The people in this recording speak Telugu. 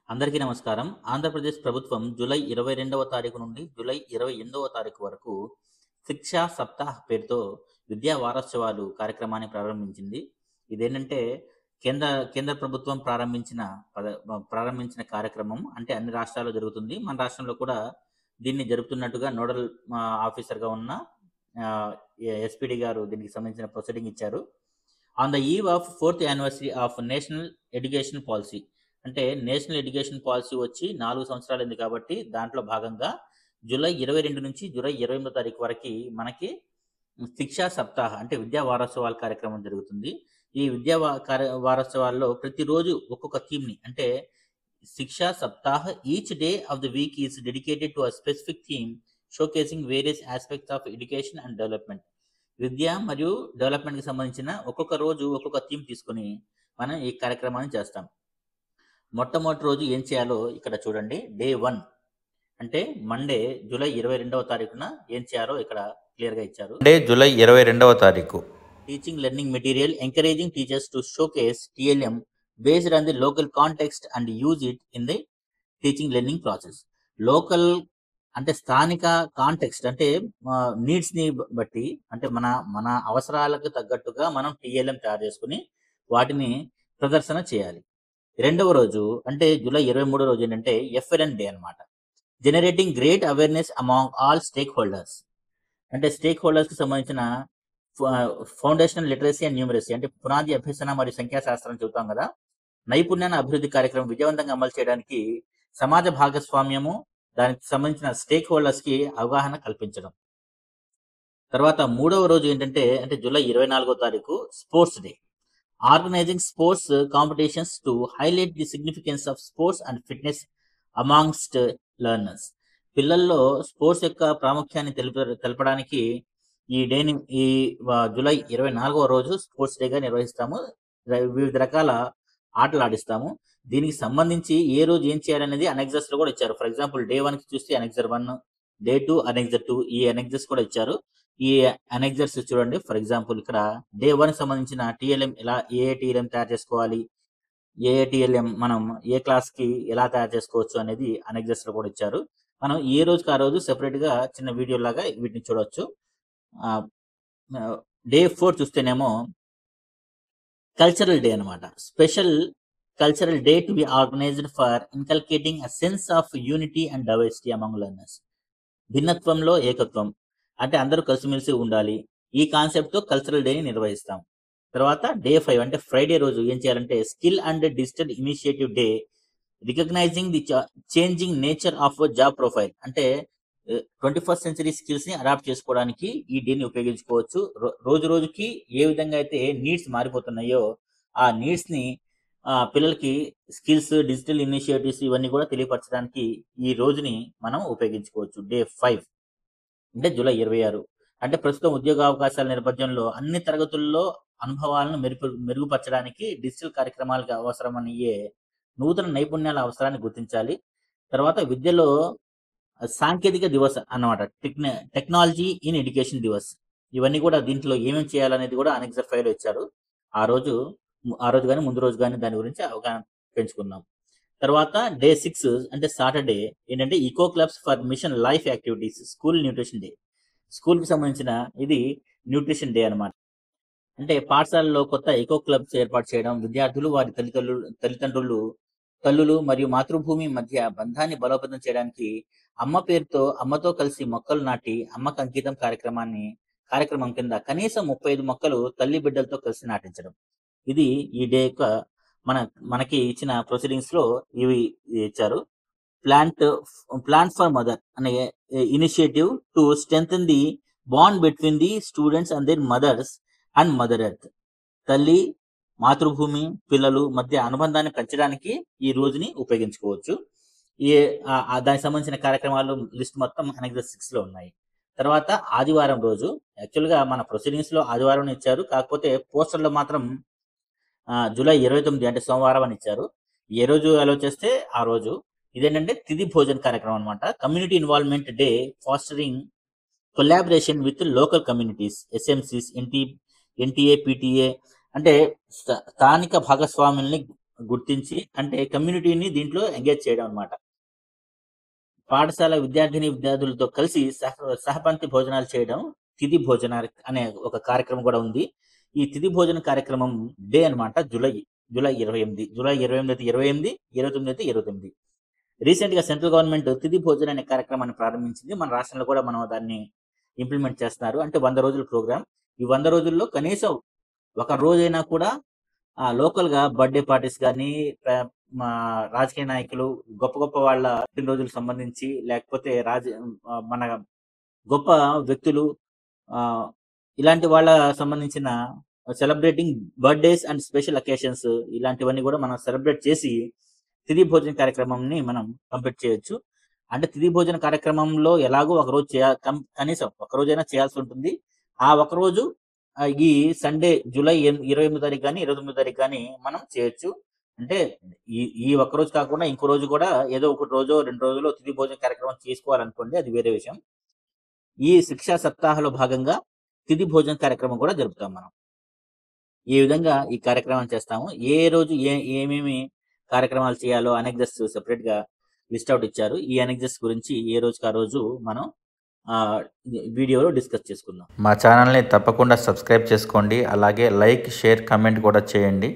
అందరికీ నమస్కారం. ఆంధ్రప్రదేశ్ ప్రభుత్వం జూలై 22వ తారీఖు నుండి జూలై 28వ తారీఖు వరకు శిక్షా సప్తాహ్ పేరుతో విద్యా వారోత్సవాలు కార్యక్రమాన్ని ప్రారంభించింది. ఇదేంటంటే కేంద్ర కేంద్ర ప్రభుత్వం ప్రారంభించిన కార్యక్రమం. అంటే అన్ని రాష్ట్రాల్లో జరుగుతుంది. మన రాష్ట్రంలో కూడా దీన్ని జరుపుతున్నట్టుగా నోడల్ ఆఫీసర్‌గా ఉన్న ఎస్పీడీ గారు దీనికి సంబంధించిన ప్రొసీడింగ్ ఇచ్చారు. On the eve of 4th anniversary of national education policy, అంటే నేషనల్ ఎడ్యుకేషన్ పాలసీ వచ్చి 4 సంవత్సరాలైంది కాబట్టి దాంట్లో భాగంగా జూలై 22 నుంచి జూలై 28 తారీఖు వరకు మనకి శిక్షా సప్తాహ్ అంటే విద్యా వారోత్సవాల కార్యక్రమం జరుగుతుంది. ఈ వారోత్సవాల్లో ప్రతిరోజు ఒక్కొక్క థీమ్‌ని, అంటే Shiksha Saptah each day of the week is dedicated to a specific theme showcasing various aspects of education and development. విద్య మరియు డెవలప్‌మెంట్‌కి సంబంధించిన ఒక్కొక్క రోజు ఒక్కొక్క థీమ్ తీసుకొని మనం ఈ కార్యక్రమాన్ని చేస్తాం. మొట్టమొదటి రోజు ఏం చేయాలో ఇక్కడ చూడండి. డే 1 అంటే మండే జూలై 22వ తారీఖున ఏం చేయాలో ఇక్కడ క్లియర్‌గా ఇచ్చారు. మండే జూలై 22వ తారీఖు teaching learning material encouraging teachers to showcase TLM based on the local context and use it in the teaching learning process. Local అంటే స్థానిక కాంటెక్స్ట్ అంటే నీడ్స్ని బట్టి, అంటే మన మన అవసరాలకు తగ్గట్టుగా మనం టీఎల్ఎం తయారు చేసుకుని వాటిని ప్రదర్శన చేయాలి. రెండవ రోజు అంటే జూలై 23 రోజు ఏంటంటే ఎఫ్ఎల్ఎన్ డే అనమాట. Generating great awareness among all stake holders. అంటే స్టేక్ హోల్డర్స్కి సంబంధించిన ఫౌండేషనల్ లిటరసీ అండ్ న్యూమరసీ, అంటే పునాది అభ్యసన మరియు సంఖ్యాశాస్త్రం చెబుతాం కదా. నైపుణ్యాన్ని అభివృద్ధి కార్యక్రమం విజయవంతంగా అమలు చేయడానికి సమాజ భాగస్వామ్యము, దానికి సంబంధించిన స్టేక్ హోల్డర్స్కి అవగాహన కల్పించడం. తర్వాత మూడవ రోజు ఏంటంటే అంటే జూలై 24వ తారీఖు sports day. Organizing sports competitions to highlight the significance of sports and fitness amongst learners. పిల్లల్లో స్పోర్ట్స్ యొక్క ప్రాముఖ్యాన్ని తెలపడానికి ఈ డేని జూలై 24వ రోజు స్పోర్ట్స్ డేగా నిర్వహిస్తాము. వివిధ రకాల ఆటలు ఆడిస్తాము. దీనికి సంబంధించి ఏ రోజు ఏం చేయాలనేది అనెక్సర్స్ లో కూడా ఇచ్చారు. ఫర్ ఎగ్జాంపుల్ డే 1కి చూస్తే అనెక్సర్ 1, డే 2 అనెక్సర్ 2, ఈ అనెక్సర్స్ కూడా ఇచ్చారు. ఈ అనెక్సర్స్ చూడండి. ఫర్ ఎగ్జాంపుల్ ఇక్కడ డే 1కి సంబంధించిన టీఎల్ఎం ఎలా టీఎల్ఎం తయారు చేసుకోవాలి, టీఎల్ఎం మనం ఏ క్లాస్కి ఎలా తయారు చేసుకోవచ్చు అనేది అనెక్సర్స్ లో కూడా ఇచ్చారు. మనం ఏ రోజుకి ఆ రోజు సెపరేట్ గా చిన్న వీడియో లాగా వీటిని చూడవచ్చు. డే 4 చూస్తేనేమో కల్చరల్ డే అనమాట. Special cultural day to be organised for inculcating a sense of unity and diversity among learners. భిన్నత్వంలో ఏకత్వం, అంటే అందరూ కలిసిమెలిసి ఉండాలి. ఈ కాన్సెప్ట్ తో కల్చరల్ డేని నిర్వహిస్తాం. తర్వాత డే 5 అంటే ఫ్రైడే రోజు ఏం చేయాలంటే skill and digital initiative day recognizing the changing nature of job profile. అంటే 21st సెంచరీ స్కిల్స్ ని అడాప్ట్ చేసుకోవడానికి ఈ డేని ఉపయోగించుకోవచ్చు. రోజు రోజుకి ఏ విధంగా అయితే నీడ్స్ మారిపోతున్నాయో ఆ నీడ్స్ ని పిల్లలకి స్కిల్స్, డిజిటల్ ఇనిషియేటివ్స్ ఇవన్నీ కూడా తెలియపరచడానికి ఈ రోజుని మనం ఉపయోగించుకోవచ్చు. డే 5 అంటే జూలై 26 అంటే ప్రస్తుతం ఉద్యోగ అవకాశాల నేపథ్యంలో అన్ని తరగతుల్లో అనుభవాలను మెరుగుపరచడానికి డిజిటల్ కార్యక్రమాలకు అవసరమయ్యే నూతన నైపుణ్యాల అవసరాన్ని గుర్తించాలి. తర్వాత విద్యలో సాంకేతిక దివస్ అన్నమాట, టెక్నాలజీ ఇన్ ఎడ్యుకేషన్ దివస్. ఇవన్నీ కూడా దీంట్లో ఏమేమి చేయాలనేది కూడా అనెక్సర్ 5లో ఇచ్చారు. ఆ రోజు కానీ ముందు రోజు కానీ దాని గురించి అవగాహన పెంచుకుందాం. తర్వాత డే 6 అంటే సాటర్డే ఏంటంటే eco clubs for mission life activities school nutrition day. స్కూల్కి సంబంధించిన ఇది న్యూట్రిషన్ డే అనమాట. అంటే పాఠశాలలో కొత్త ఈకో క్లబ్స్ ఏర్పాటు చేయడం, విద్యార్థులు వారి తల్లిదండ్రులు, తల్లులు మరియు మాతృభూమి మధ్య బంధాన్ని బలోపేతం చేయడానికి అమ్మతో కలిసి మొక్కలు నాటి అమ్మకు అంకితం కార్యక్రమం కింద కనీసం 35 మొక్కలు తల్లి బిడ్డలతో కలిసి నాటించడం. ఇది ఈ డే యొక్క మనకి ఇచ్చిన ప్రొసీడింగ్స్ లో ఇవి ఇచ్చారు. ప్లాంట్ ఫర్ మదర్ అనే initiative to strengthen the bond between the students and their mothers and mother earth. తల్లి, మాతృభూమి, పిల్లలు మధ్య అనుబంధాన్ని పెంచడానికి ఈ రోజుని ఉపయోగించుకోవచ్చు. దానికి సంబంధించిన కార్యక్రమాలు లిస్ట్ మొత్తం అనెక్సర్ 6లో ఉన్నాయి. తర్వాత ఆదివారం రోజు, యాక్చువల్గా మన ప్రొసీడింగ్స్ లో ఆదివారం ఇచ్చారు, కాకపోతే పోస్టర్లో మాత్రం జూలై 29 అంటే సోమవారం అని ఇచ్చారు. ఏ రోజు అలో చేస్తే ఆ రోజు. ఇదేంటంటే తిథి భోజన్ కార్యక్రమం అనమాట. Community involvement day fostering collaboration with local communities, SMCs, NTA, PTA. అంటే స్థానిక భాగస్వాముల్ని గుర్తించి అంటే కమ్యూనిటీని దీంట్లో ఎంగేజ్ చేయడం అన్నమాట. పాఠశాల విద్యార్థులతో కలిసి సహపంక్తి భోజనాలు చేయడం తిథి భోజనాలు అనే ఒక కార్యక్రమం కూడా ఉంది. ఈ తిథి భోజన కార్యక్రమం డే అన్నమాట. జూలై 28 అయితే 28, 29 అయితే 29. రీసెంట్ గా సెంట్రల్ గవర్నమెంట్ తిథి భోజన అనే కార్యక్రమాన్ని ప్రారంభించింది. మన రాష్ట్రంలో కూడా మనం దాన్ని ఇంప్లిమెంట్ చేస్తున్నారు. అంటే 100 రోజుల ప్రోగ్రామ్. ఈ 100 రోజుల్లో కనీసం ఒక రోజైనా కూడా లోకల్ గా బర్త్డే పార్టీస్ కానీ మా రాజకీయ నాయకులు గొప్ప గొప్ప వాళ్ళ పుట్టినరోజులకు సంబంధించి లేకపోతే మన గొప్ప వ్యక్తులు ఆ, ఇలాంటి వాళ్ళ సంబంధించిన celebrating birthdays and special occasions ఇలాంటివన్నీ కూడా మనం సెలబ్రేట్ చేసి తిథి భోజన కార్యక్రమంని మనం కంప్లీట్ చేయొచ్చు. అంటే తిథి భోజన కార్యక్రమంలో ఎలాగో ఒక రోజు కనీసం ఒక రోజైనా చేయాల్సి ఉంటుంది. ఆ ఒక రోజు ఈ సండే జూలై 28 తారీఖు కానీ 29 తారీఖు కానీ మనం చేయొచ్చు. అంటే ఈ ఒక్క రోజు కాకుండా ఇంకో రోజు కూడా ఏదో ఒక రోజు 2 రోజులు తిథి భోజన కార్యక్రమం చేసుకోవాలనుకోండి, అది వేరే విషయం. ఈ శిక్షా సప్తాహలో భాగంగా తిథి భోజన కార్యక్రమం కూడా జరుపుతాం మనం. ఈ విధంగా ఈ కార్యక్రమం చేస్తాము. ఏ రోజు ఏమేమి కార్యక్రమాలు చేయాలో అనెక్జెస్ సెపరేట్ గా లిస్ట్ అవుట్ ఇచ్చారు. ఈ అనెక్జెస్ గురించి ఏ రోజుకి ఆ రోజు మనం వీడియోలో డిస్కస్ చేసుకుందాం. మా ఛానల్ని తప్పకుండా సబ్స్క్రైబ్ చేసుకోండి. అలాగే లైక్, షేర్, కమెంట్ కూడా చేయండి.